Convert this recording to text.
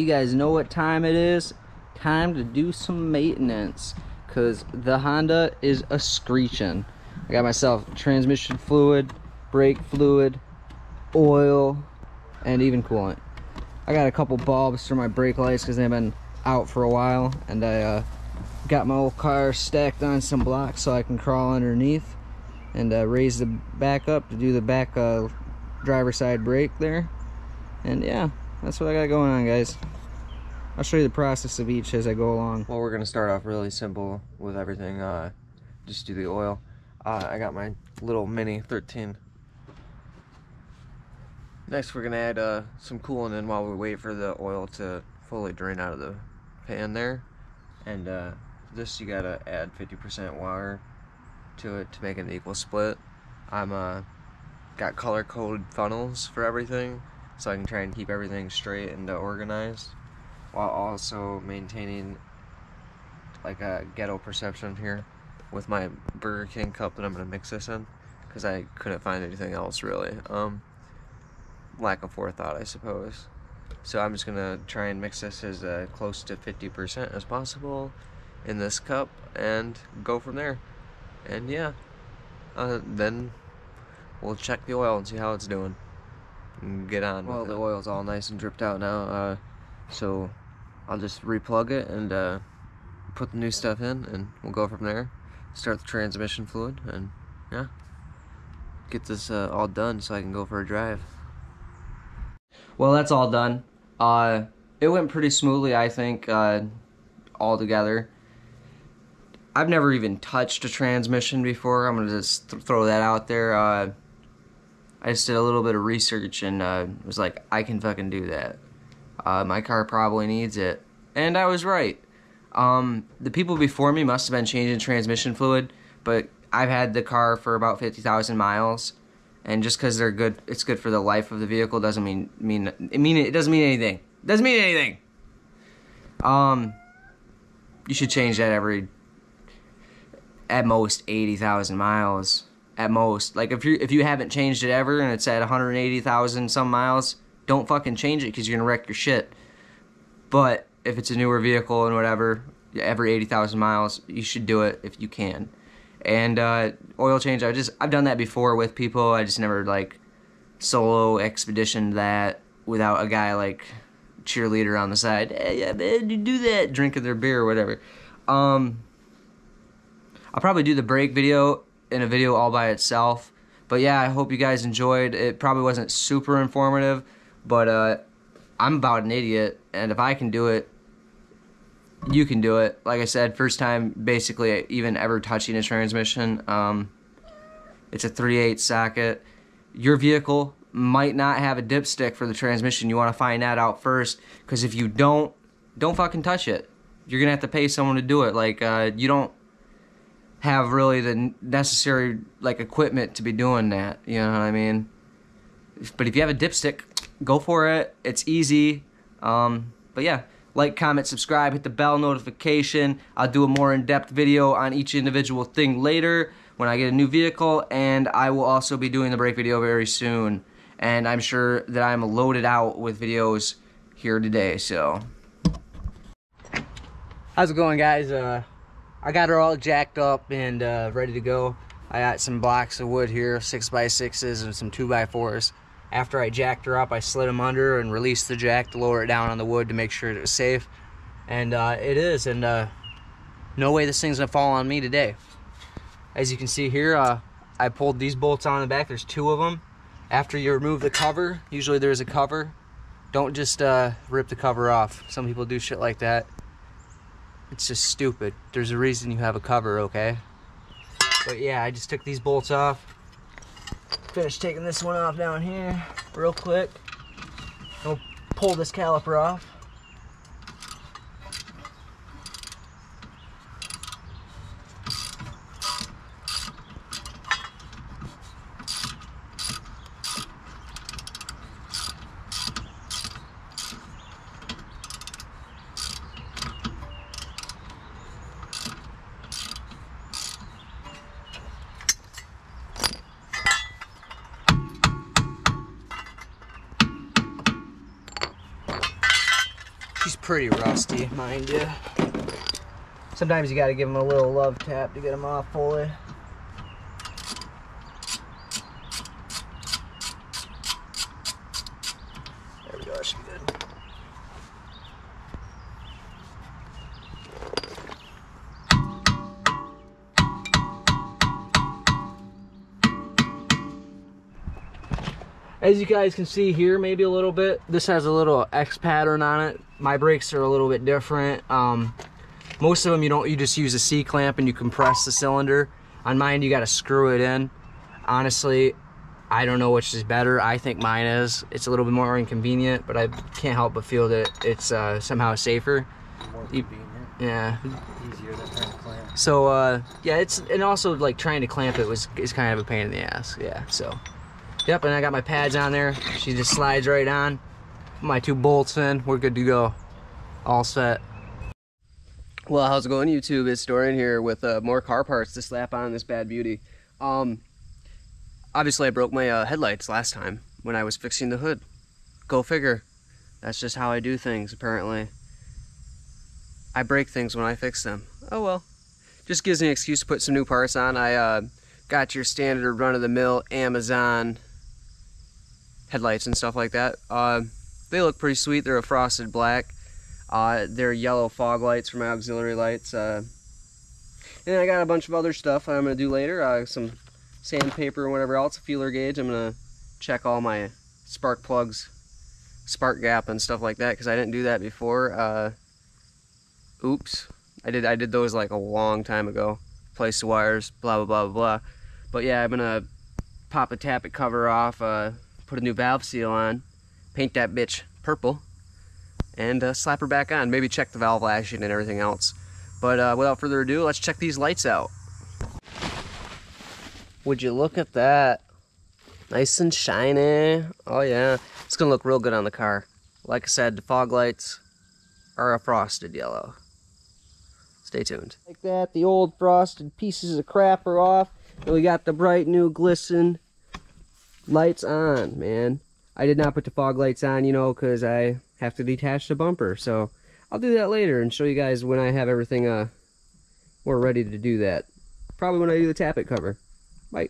you guys know what time it is. Time to do some maintenance, because the Honda is a screeching. I got myself transmission fluid, brake fluid, oil, and even coolant. I got a couple bulbs for my brake lights because they've been out for a while, and I got my old car stacked on some blocks so I can crawl underneath and raise the back up to do the back driver's side brake there. And yeah, that's what I got going on, guys. I'll show you the process of each as I go along. Well, we're gonna start off really simple with everything. Just do the oil. I got my little Mini 13. Next, we're gonna add some coolant in while we wait for the oil to fully drain out of the pan there. And this, you gotta add 50% water to it to make an equal split. I'm got color-coded funnels for everything, so I can try and keep everything straight and organized, while also maintaining like a ghetto perception here with my Burger King cup that I'm gonna mix this in, because I couldn't find anything else really. Lack of forethought, I suppose. So I'm just gonna try and mix this as close to 50% as possible in this cup and go from there. And yeah, then we'll check the oil and see how it's doing and get on. Well, the oil's all nice and dripped out now, so I'll just replug it and put the new stuff in, and we'll go from there. Start the transmission fluid, and yeah, get this all done so I can go for a drive. Well, that's all done. It went pretty smoothly, I think, all together. I've never even touched a transmission before. I'm gonna just throw that out there. I just did a little bit of research and was like, I can fucking do that. My car probably needs it. And I was right. The people before me must have been changing transmission fluid, but I've had the car for about 50,000 miles. And just because they're good, it's good for the life of the vehicle doesn't mean it doesn't mean anything. It doesn't mean anything. You should change that every, at most, 80,000 miles. At most. Like if you haven't changed it ever and it's at 180,000 some miles, don't fucking change it because you're gonna wreck your shit. But if it's a newer vehicle and whatever, every 80,000 miles, you should do it if you can. And oil change, I've done that before with people. I just never like solo expeditioned that without a guy like cheerleader on the side. Hey, yeah, man, you do that, drinking their beer or whatever. I'll probably do the brake video in a video all by itself. But yeah, I hope you guys enjoyed. It probably wasn't super informative, but I'm about an idiot, and if I can do it, you can do it. Like I said, first time basically even ever touching a transmission. It's a 3/8 socket. Your vehicle might not have a dipstick for the transmission. You want to find that out first, because if you don't fucking touch it. You're gonna have to pay someone to do it. Like you don't have really the necessary like equipment to be doing that. You know what I mean? But if you have a dipstick, go for it. It's easy. But yeah. Like, comment, subscribe, hit the bell notification. I'll do a more in-depth video on each individual thing later when I get a new vehicle, and I will also be doing the brake video very soon. And I'm sure that I'm loaded out with videos here today, so. How's it going, guys? I got her all jacked up and ready to go. I got some blocks of wood here, 6x6s and some 2x4s. After I jacked her up, I slid them under and released the jack to lower it down on the wood to make sure it was safe. And it is, and no way this thing's gonna fall on me today. As you can see here, I pulled these bolts on the back. There's 2 of them. After you remove the cover, usually there's a cover. Don't just rip the cover off. Some people do shit like that. It's just stupid. There's a reason you have a cover, okay? But yeah, I just took these bolts off. Finished taking this one off down here real quick. We'll pull this caliper off. She's pretty rusty, mind you. Sometimes you gotta give them a little love tap to get them off fully. There we go, that should be good. As you guys can see here, maybe a little bit, this has a little X pattern on it. My brakes are a little bit different. Most of them you just use a C-clamp and you compress the cylinder. On mine, you gotta screw it in. Honestly, I don't know which is better. I think mine is. It's a little bit more inconvenient, but I can't help but feel that it's somehow safer. More convenient. Yeah. Easier than trying to clamp. So, yeah, and also like trying to clamp it is kind of a pain in the ass. Yeah, so. Yep, and I got my pads on there. She just slides right on. My 2 bolts in. We're good to go. All set. Well, how's it going, YouTube? It's Dorian here with more car parts to slap on this bad beauty. Obviously I broke my headlights last time when I was fixing the hood. Go figure. That's just how I do things, apparently. I break things when I fix them. Oh well. Just gives me an excuse to put some new parts on. I got your standard run-of-the-mill Amazon headlights and stuff like that. They look pretty sweet. They're a frosted black. They're yellow fog lights for my auxiliary lights. And I got a bunch of other stuff I'm going to do later. Some sandpaper and whatever else, a feeler gauge. I'm going to check all my spark plugs, spark gap and stuff like that, because I didn't do that before. Oops. I did those like a long time ago. Place the wires, blah, blah, blah, blah. But yeah, I'm going to pop a tappet cover off, put a new valve seal on, paint that bitch purple, and slap her back on. Maybe check the valve lashing and everything else. But without further ado, let's check these lights out. Would you look at that? Nice and shiny. Oh yeah, it's gonna look real good on the car. Like I said, the fog lights are a frosted yellow. Stay tuned. Like that, the old frosted pieces of crap are off, and we got the bright new glisten lights on, man. I did not put the fog lights on, you know, because I have to detach the bumper. So I'll do that later and show you guys when I have everything more ready to do that. Probably when I do the tappet cover. Bye.